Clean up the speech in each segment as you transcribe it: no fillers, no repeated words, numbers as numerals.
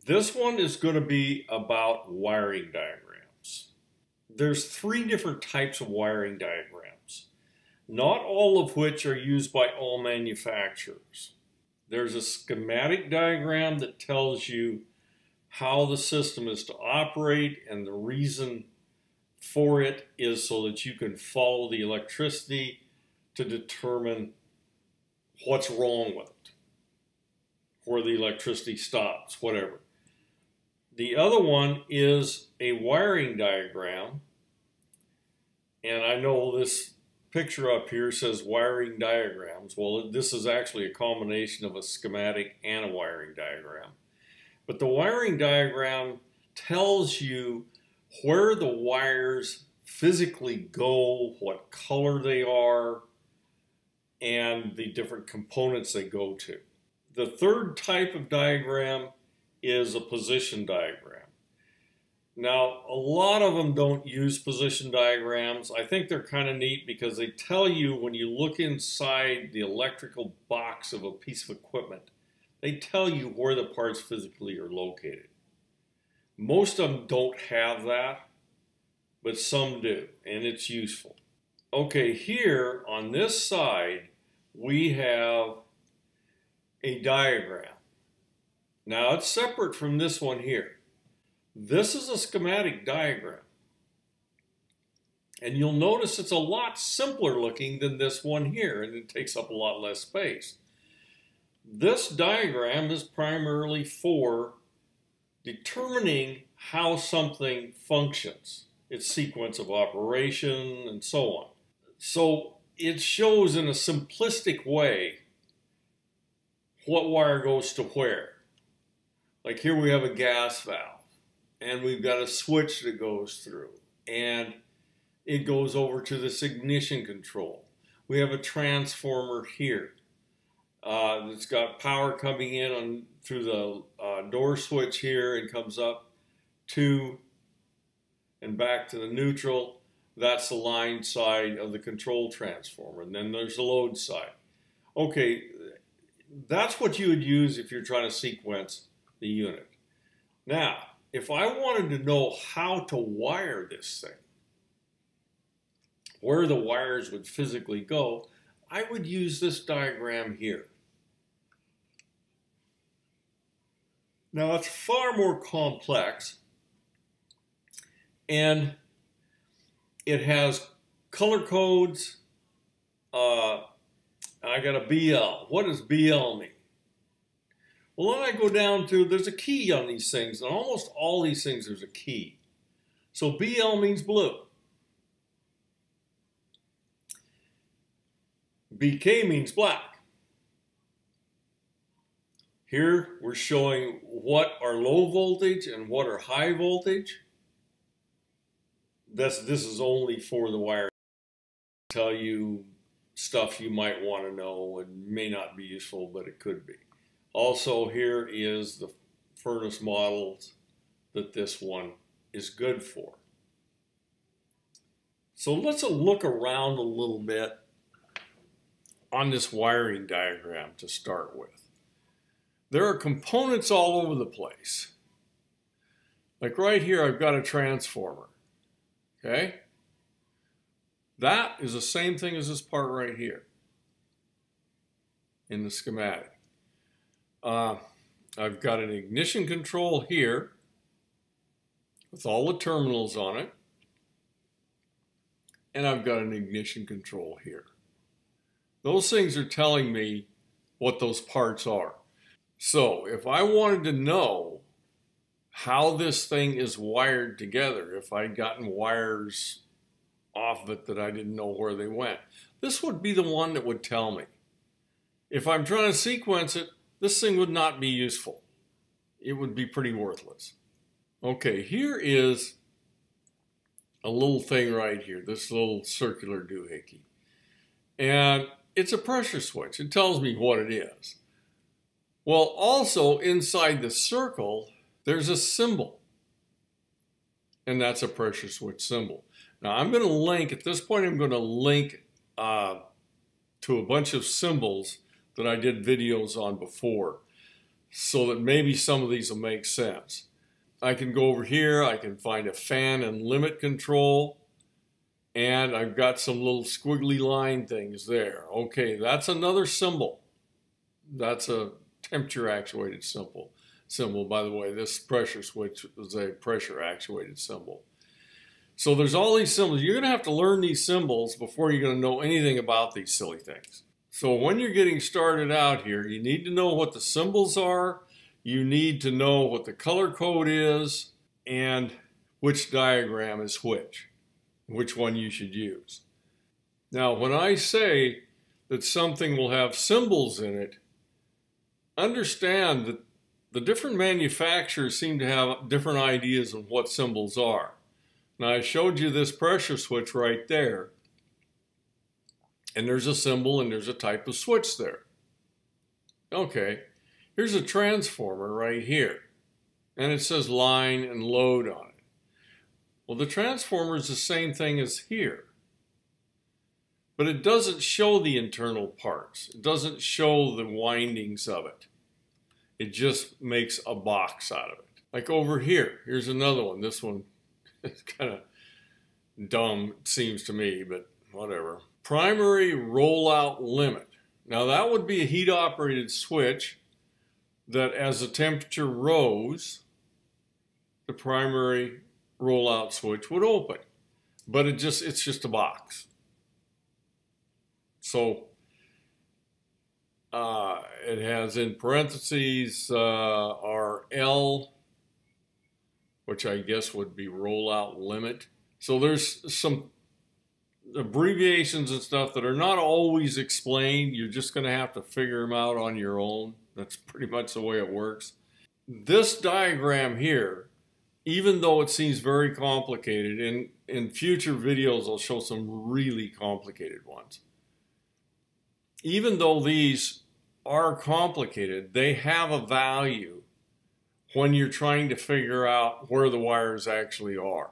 This one is going to be about wiring diagrams. There's three different types of wiring diagrams, not all of which are used by all manufacturers. There's a schematic diagram that tells you how the system is to operate, and the reason for it is so that you can follow the electricity to determine what's wrong with it, where the electricity stops, whatever. The other one is a wiring diagram, and I know this picture up here says wiring diagrams. Well, this is actually a combination of a schematic and a wiring diagram. But the wiring diagram tells you where the wires physically go, what color they are, and the different components they go to. The third type of diagram is a position diagram. Now, a lot of them don't use position diagrams. I think they're kind of neat because they tell you when you look inside the electrical box of a piece of equipment, they tell you where the parts physically are located. Most of them don't have that, but some do, and it's useful. Okay, here on this side, we have a diagram. Now, it's separate from this one here. This is a schematic diagram. And you'll notice it's a lot simpler looking than this one here, and it takes up a lot less space. This diagram is primarily for determining how something functions, its sequence of operation, and so on. So it shows in a simplistic way what wire goes to where. Like here we have a gas valve, and we've got a switch that goes through, and it goes over to this ignition control. We have a transformer here. It's got power coming in through the door switch here and comes up to and back to the neutral. That's the line side of the control transformer. And then there's the load side. Okay, that's what you would use if you're trying to sequence the unit. Now, if I wanted to know how to wire this thing, where the wires would physically go, I would use this diagram here. Now, it's far more complex, and it has color codes. I got a BL. What does BL mean? Well, then I go down to, there's a key on these things, and almost all these things there's a key. So BL means blue. BK means black. Here we're showing what are low voltage and what are high voltage. This is only for the wire. Tell you stuff you might want to know. It may not be useful, but it could be. Also, here is the furnace models that this one is good for. So let's look around a little bit on this wiring diagram to start with. There are components all over the place. Like right here, I've got a transformer. Okay? That is the same thing as this part right here in the schematic. I've got an ignition control here with all the terminals on it, and I've got an ignition control here. Those things are telling me what those parts are. So if I wanted to know how this thing is wired together, if I'd gotten wires off of it that I didn't know where they went, this would be the one that would tell me. If I'm trying to sequence it, this thing would not be useful. It would be pretty worthless. Okay, here is a little thing right here, this little circular doohickey. And it's a pressure switch. It tells me what it is. Well, also inside the circle, there's a symbol. And that's a pressure switch symbol. Now I'm going to link, at this point I'm going to link to a bunch of symbols that I did videos on before. so that maybe some of these will make sense. I can go over here, I can find a fan and limit control, and I've got some little squiggly line things there. Okay, that's another symbol. That's a temperature actuated symbol. By the way, this pressure switch is a pressure actuated symbol. So there's all these symbols. You're going to have to learn these symbols before you're going to know anything about these silly things. So when you're getting started out here, you need to know what the symbols are. You need to know what the color code is and which diagram is which one you should use. Now, when I say that something will have symbols in it, understand that the different manufacturers seem to have different ideas on what symbols are. Now, I showed you this pressure switch right there, and there's a symbol and there's a type of switch there. Okay, here's a transformer right here, and it says line and load on it. Well, the transformer is the same thing as here, but it doesn't show the internal parts. It doesn't show the windings of it. It just makes a box out of it. Like over here, here's another one. This one is kind of dumb, it seems to me, but whatever. Primary rollout limit. Now that would be a heat operated switch that as the temperature rose, the primary rollout switch would open. But it's just a box. So it has in parentheses RL, which I guess would be rollout limit. So there's some abbreviations and stuff that are not always explained. You're just going to have to figure them out on your own. That's pretty much the way it works. This diagram here, even though it seems very complicated, in future videos I'll show some really complicated ones. Even though these are complicated, they have a value when you're trying to figure out where the wires actually are.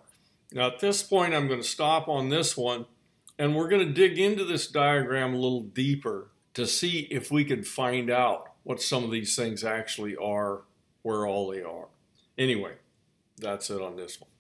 Now at this point I'm going to stop on this one, and we're going to dig into this diagram a little deeper to see if we can find out what some of these things actually are, where all they are. Anyway, that's it on this one.